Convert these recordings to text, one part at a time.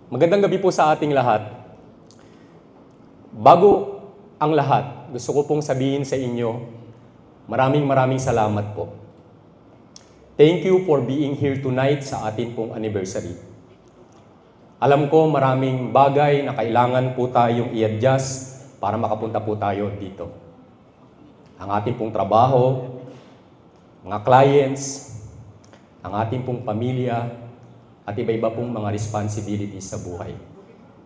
Magandang gabi po sa ating lahat. Bago ang lahat, gusto ko pong sabihin sa inyo, maraming salamat po. Thank you for being here tonight sa atin pong anniversary. Alam ko maraming bagay na kailangan po tayong i-adjust para makapunta po tayo dito. Ang ating pong trabaho, mga clients, ang ating pong pamilya, at iba-iba pong mga responsibilities sa buhay.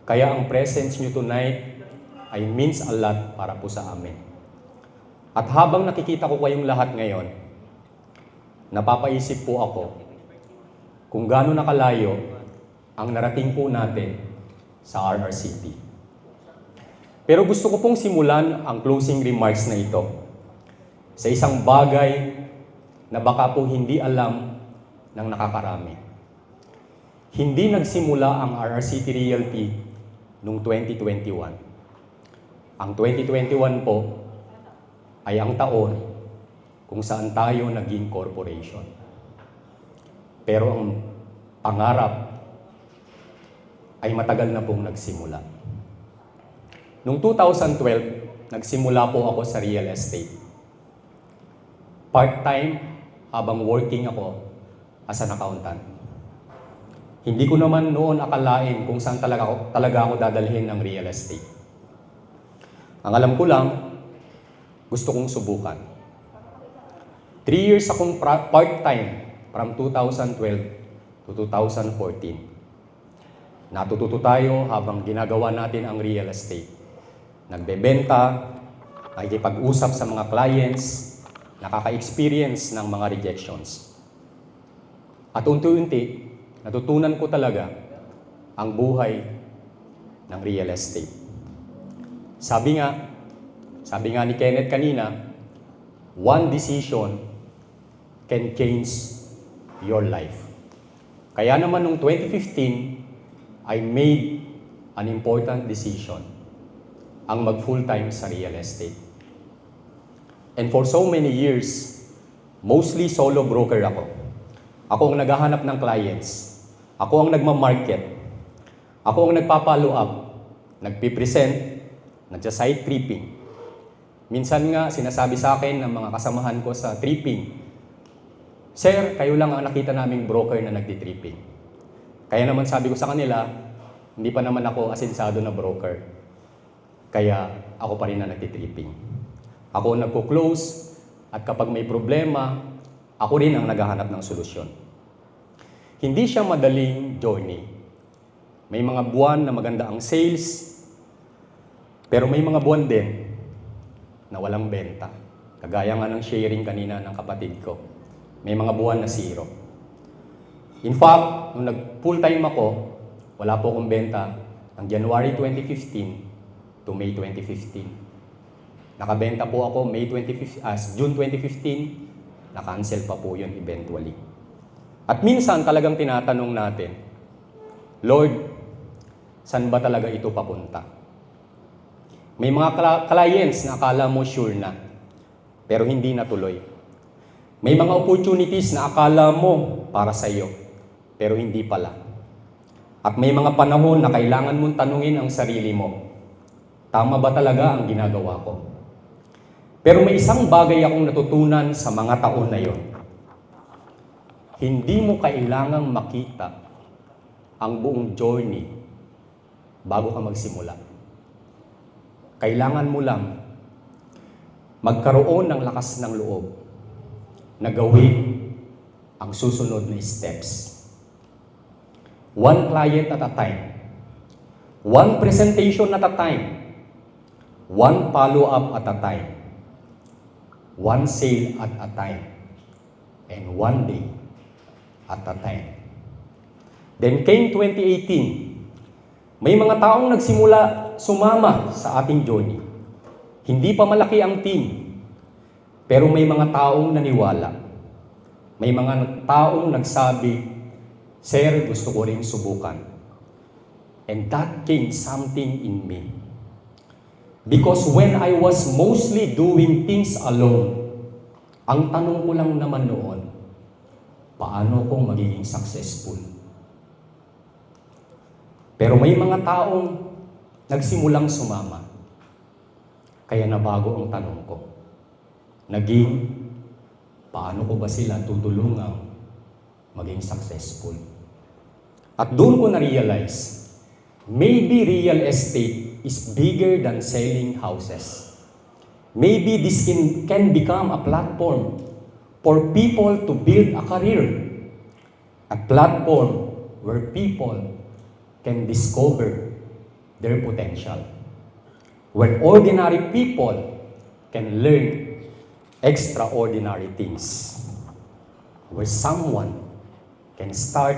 Kaya ang presence nyo tonight ay means a lot para po sa amin. At habang nakikita ko kayong lahat ngayon, napapaisip po ako kung gaano nakalayo ang narating po natin sa RRCT. Pero gusto ko pong simulan ang closing remarks na ito sa isang bagay na baka po hindi alam ng nakakarami. Hindi nagsimula ang RRCT Realty noong 2021. Ang 2021 po ay ang taon kung saan tayo naging corporation. Pero ang pangarap ay matagal na pong nagsimula. Noong 2012, nagsimula po ako sa real estate. Part-time habang working ako as an accountant. Hindi ko naman noon akalain kung saan talaga ako dadalhin ng real estate. Ang alam ko lang, gusto kong subukan. 3 years akong part-time from 2012 to 2014. Natututo tayo habang ginagawa natin ang real estate. Nagbebenta, nakikipag-usap sa mga clients, nakaka-experience ng mga rejections. At unti-unti, natutunan ko talaga ang buhay ng real estate. Sabi nga ni Kenneth kanina, one decision can change your life. Kaya naman noong 2015, I made an important decision, ang mag-full-time sa real estate. And for so many years, mostly solo broker ako. Ako ang naghahanap ng clients. Ako ang nagmamarket. Ako ang nagpa-follow up. Nagpipresent. Nagsa-site tripping. Minsan nga, sinasabi sa akin ng mga kasamahan ko sa tripping, "Sir, kayo lang ang nakita naming broker na nagtitripping." Kaya naman sabi ko sa kanila, hindi pa naman ako asensado na broker. Kaya ako pa rin na nagtitripping. Ako ang nagko-close at kapag may problema, ako rin ang naghahanap ng solusyon. Hindi siya madaling journey. May mga buwan na maganda ang sales, pero may mga buwan din na walang benta. Kagaya nga ng sharing kanina ng kapatid ko. May mga buwan na zero. In fact, nung nag-full-time ako, wala po akong benta ng January 2015 to May 2015. Nakabenta po ako June 2015, na-cancel pa po yun eventually. At minsan talagang tinatanong natin, Lord, saan ba talaga ito papunta? May mga clients na akala mo sure na, pero hindi natuloy. May mga opportunities na akala mo para sa iyo, pero hindi pala. At may mga panahon na kailangan mong tanungin ang sarili mo, tama ba talaga ang ginagawa ko? Pero may isang bagay akong natutunan sa mga taon na yon. Hindi mo kailangang makita ang buong journey bago ka magsimula. Kailangan mo lang magkaroon ng lakas ng loob na gawin ang susunod na steps. One client at a time. One presentation at a time. One follow-up at a time. One sale at a time. And one day at a time. Then came 2018. May mga taong nagsimula sumama sa ating journey. Hindi pa malaki ang team, pero may mga taong naniwala. May mga taong nagsabi, "Sir, gusto ko rin subukan." And that changed something in me. Because when I was mostly doing things alone, ang tanong ko lang naman noon, paano kung magiging successful? Pero may mga taong nagsimulang sumama. Kaya nabago ang tanong ko. Naging, paano ko ba sila tutulungang maging successful? At doon ko na-realize, maybe real estate is bigger than selling houses. Maybe this can become a platform for people to build a career. A platform where people can discover their potential. Where ordinary people can learn extraordinary things. Where someone can start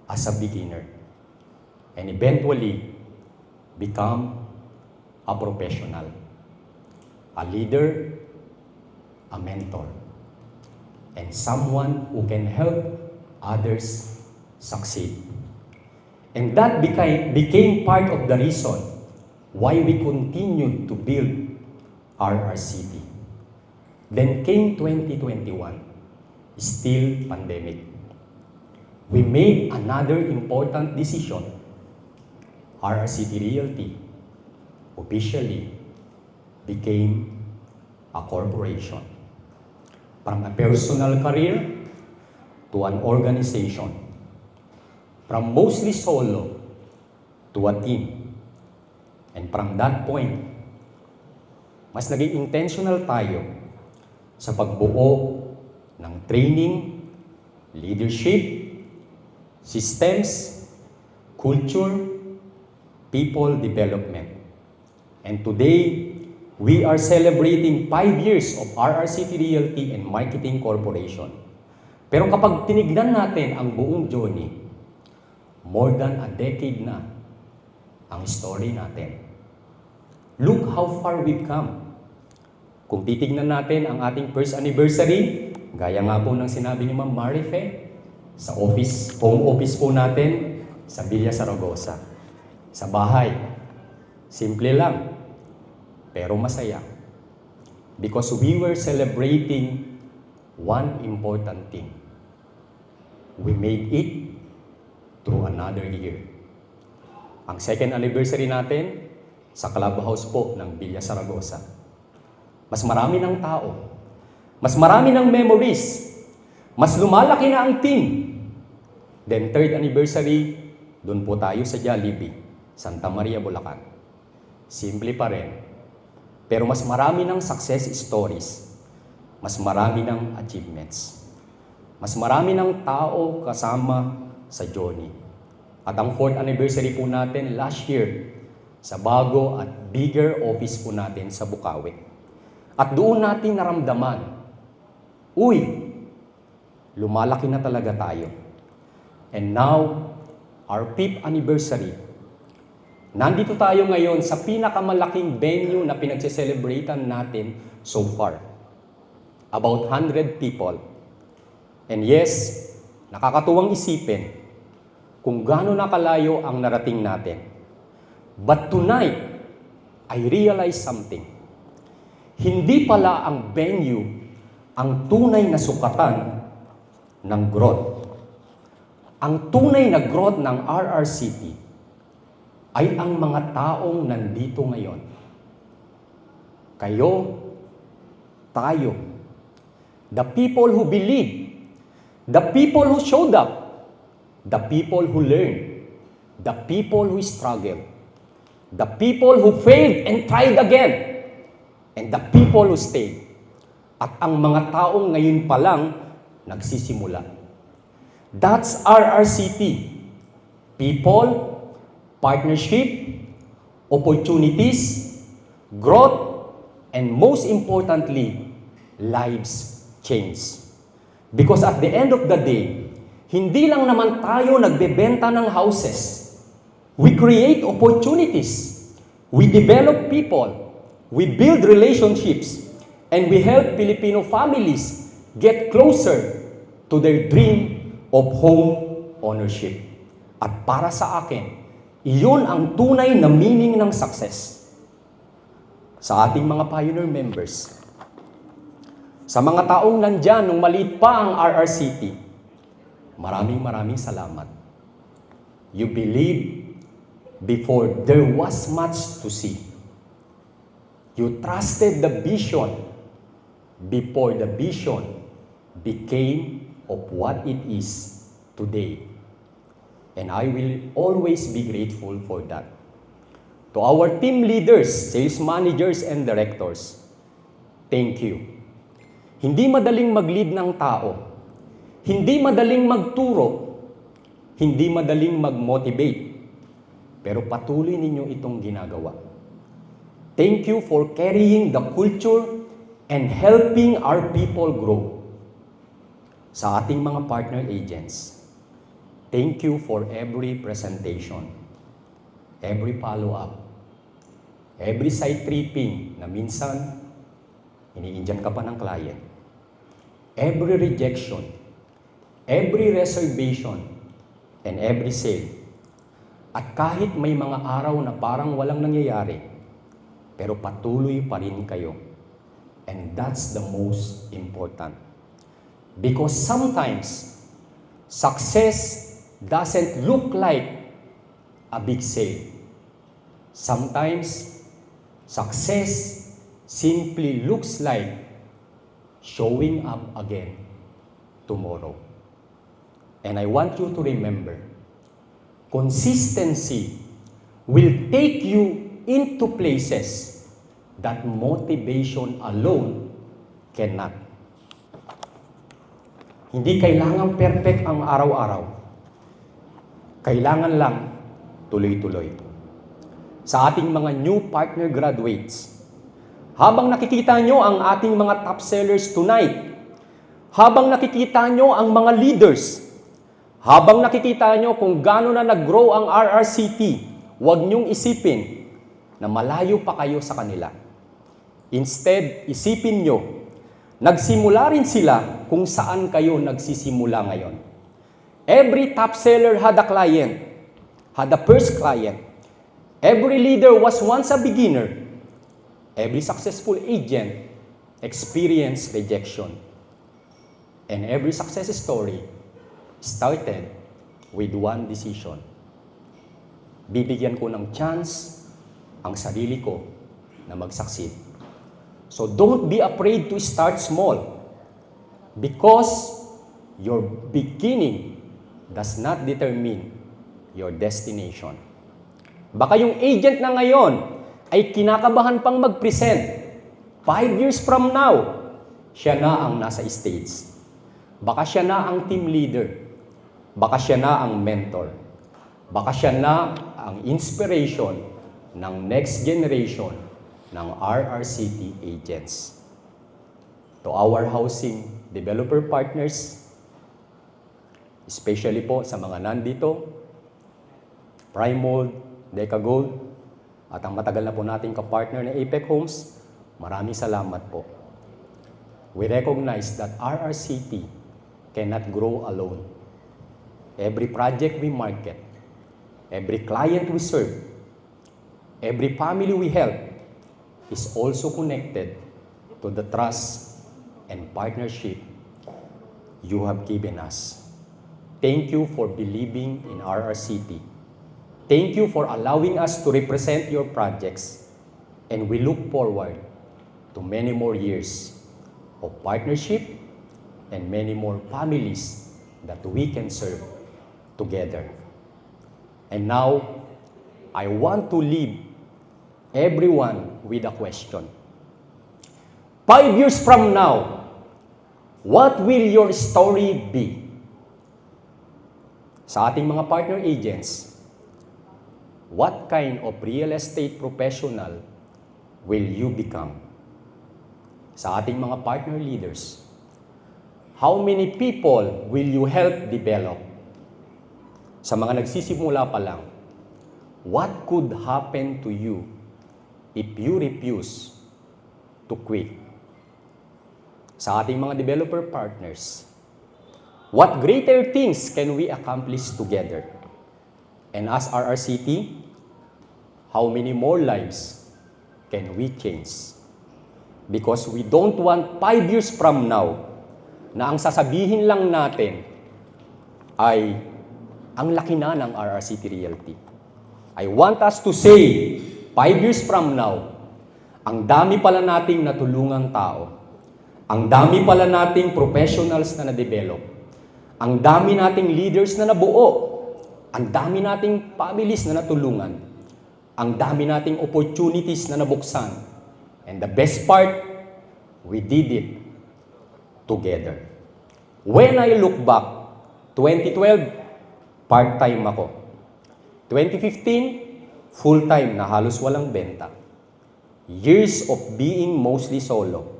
as a beginner and eventually become a professional, a leader, a mentor, and someone who can help others succeed. And that became part of the reason why we continued to build RRCT. Then came 2021, still pandemic. We made another important decision. RRCT Realty officially became a corporation. From a personal career to an organization. From mostly solo to a team. And from that point, mas naging intentional tayo sa pagbuo ng training, leadership, systems, culture, people development. And today, we are celebrating 5 years of RRCT Realty and Marketing Corporation. Pero kapag tinignan natin ang buong journey, more than a decade na ang story natin. Look how far we've come. Kung titignan natin ang ating first anniversary, gaya nga po ng sinabi ni Ma'am Marife, sa home office po natin sa Villa Zaragoza. Sa bahay. Simple lang, pero masaya. Because we were celebrating one important thing. We made it through another year. Ang second anniversary natin, sa clubhouse po ng Villa Zaragoza. Mas marami ng tao. Mas marami ng memories. Mas lumalaki na ang team. Then third anniversary, doon po tayo sa Jollibee, Santa Maria, Bulacan. Simple pa rin. Pero mas marami ng success stories. Mas marami ng achievements. Mas marami ng tao kasama sa journey. At ang fourth anniversary po natin last year, sa bago at bigger office po natin sa Bukawi. At doon natin naramdaman, uy, lumalaki na talaga tayo. And now, our 5th anniversary, nandito tayo ngayon sa pinakamalaking venue na pinagsiselebratean natin so far. About 100 people. And yes, nakakatuwang isipin kung gaano nakalayo ang narating natin. But tonight, I realized something. Hindi pala ang venue ang tunay na sukatan ng growth. Ang tunay na growth ng RRCT ay ang mga taong nandito ngayon. Kayo, tayo, the people who believe, the people who showed up, the people who learned, the people who struggled, the people who failed and tried again, and the people who stayed. At ang mga taong ngayon pa lang nagsisimula. That's RRCT. People, partnership, opportunities, growth, and most importantly, lives change. Because at the end of the day, hindi lang naman tayo nagbebenta ng houses. We create opportunities. We develop people. We build relationships. And we help Filipino families get closer to their dream of home ownership. At para sa akin, iyon ang tunay na meaning ng success. Sa ating mga pioneer members, sa mga taong nandyan nung maliit pa ang RRCT, maraming salamat. You believed before there was much to see. You trusted the vision before the vision became of what it is today. And I will always be grateful for that. To our team leaders, sales managers, and directors, thank you. Hindi madaling mag-lead ng tao. Hindi madaling magturo. Hindi madaling mag-motivate. Pero patuloy ninyo itong ginagawa. Thank you for carrying the culture and helping our people grow. Sa ating mga partner agents, thank you for every presentation, every follow-up, every site tripping na minsan, iniindyan ka pa ng client, every rejection, every reservation, and every sale. At kahit may mga araw na parang walang nangyayari, pero patuloy pa rin kayo. And that's the most important. Because sometimes, success doesn't look like a big sale. Sometimes, success simply looks like showing up again tomorrow. And I want you to remember, consistency will take you into places that motivation alone cannot. Hindi kailangan perfect ang araw-araw. Kailangan lang tuloy-tuloy. Sa ating mga new partner graduates, habang nakikita nyo ang ating mga top sellers tonight, habang nakikita nyo ang mga leaders, habang nakikita nyo kung gaano na nag-grow ang RRCT, huwag nyong isipin na malayo pa kayo sa kanila. Instead, isipin nyo, nagsimula rin sila kung saan kayo nagsisimula ngayon. Every top seller had a client, had a first client. Every leader was once a beginner. Every successful agent experienced rejection. And every success story started with one decision. Bibigyan ko ng chance ang sarili ko na mag-succeed. So don't be afraid to start small because your beginning does not determine your destination. Baka yung agent na ngayon ay kinakabahan pang mag-present. 5 years from now, siya na ang nasa stage. Baka siya na ang team leader. Baka siya na ang mentor. Baka siya na ang inspiration ng next generation ng RRCT agents. To our housing developer partners, especially po sa mga nandito, Primold, Decagold, at ang matagal na po nating kapartner na Apex Homes, maraming salamat po. We recognize that RRCT cannot grow alone. Every project we market, every client we serve, every family we help, is also connected to the trust and partnership you have given us. Thank you for believing in RRCT. Thank you for allowing us to represent your projects, and we look forward to many more years of partnership and many more families that we can serve together. And now, I want to leave everyone with a question. 5 years from now, what will your story be? Sa ating mga partner agents, what kind of real estate professional will you become? Sa ating mga partner leaders, how many people will you help develop? Sa mga nagsisimula pa lang, what could happen to you if you refuse to quit? Sa ating mga developer partners, what greater things can we accomplish together? And as RRCT, how many more lives can we change? Because we don't want 5 years from now na ang sasabihin lang natin ay Ang laki na ng RRCT Realty. I want us to say, 5 years from now, ang dami pala nating natulungang tao. Ang dami pala nating professionals na na-develop. Ang dami nating leaders na nabuo. Ang dami nating families na natulungan. Ang dami nating opportunities na nabuksan. And the best part, we did it together. When I look back, 2012, part-time ako. 2015, full-time na halos walang benta. Years of being mostly solo.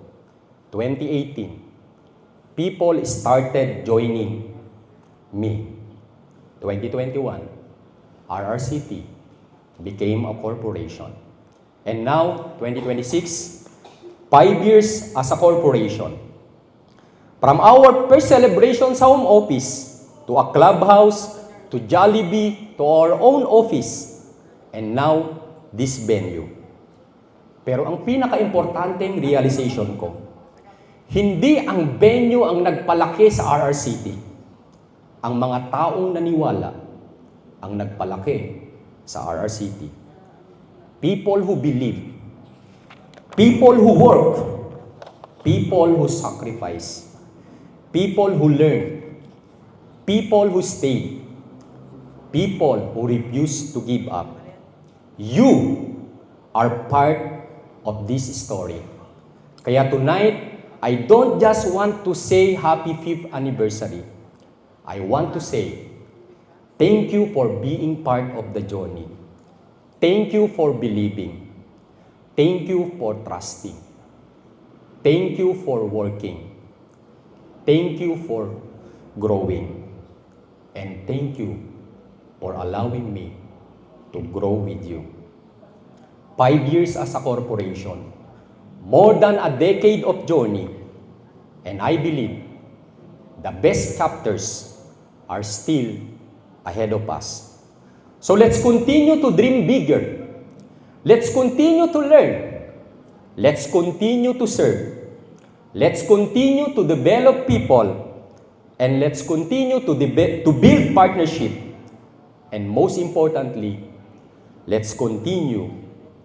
2018, people started joining me. 2021, RRCT became a corporation. And now, 2026, 5 years as a corporation. From our first celebration sa home office, to a clubhouse, to Jollibee, to our own office, and now, this venue. Pero ang pinaka-importanteng realization ko, hindi ang venue ang nagpalaki sa RRCT. Ang mga taong naniwala ang nagpalaki sa RRCT. People who believe, people who work, people who sacrifice, people who learn, people who stay, people who refuse to give up. You are part of this story. Kaya tonight, I don't just want to say happy 5th anniversary. I want to say, thank you for being part of the journey. Thank you for believing. Thank you for trusting. Thank you for working. Thank you for growing. And thank you for allowing me to grow with you. 5 years as a corporation, more than a decade of journey, and I believe the best chapters are still ahead of us. So let's continue to dream bigger. Let's continue to learn. Let's continue to serve. Let's continue to develop people. And let's continue to build partnership. And most importantly, let's continue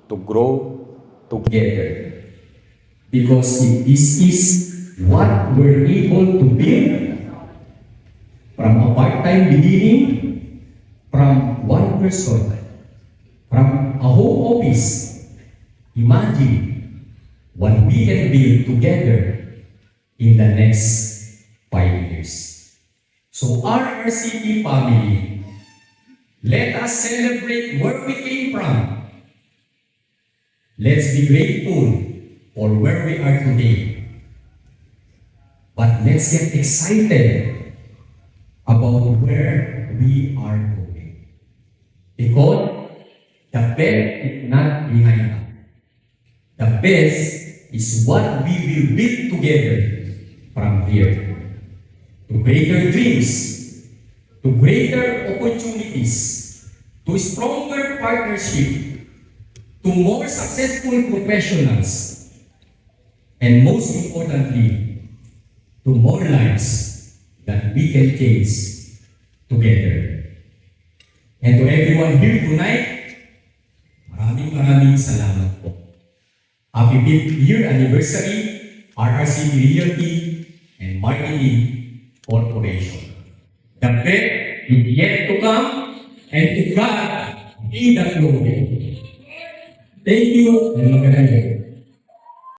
to grow together. Because if this is what we're able to build from a part-time beginning, from one person, from a home office, imagine what we can build together in the next 5 years. So RRCT family, let us celebrate where we came from. Let's be grateful for where we are today. But let's get excited about where we are going. Because the best is not behind us. The best is what we will build together from here. To greater dreams, to greater opportunities, to stronger partnership, to more successful professionals, and most importantly, to more lives that we can change together. And to everyone here tonight, maraming salamat po. Happy 5th year anniversary, RRCT Realty and Marketing Corporation. The best is yet to come, and to God be the glory. Thank you, and magandang gabi.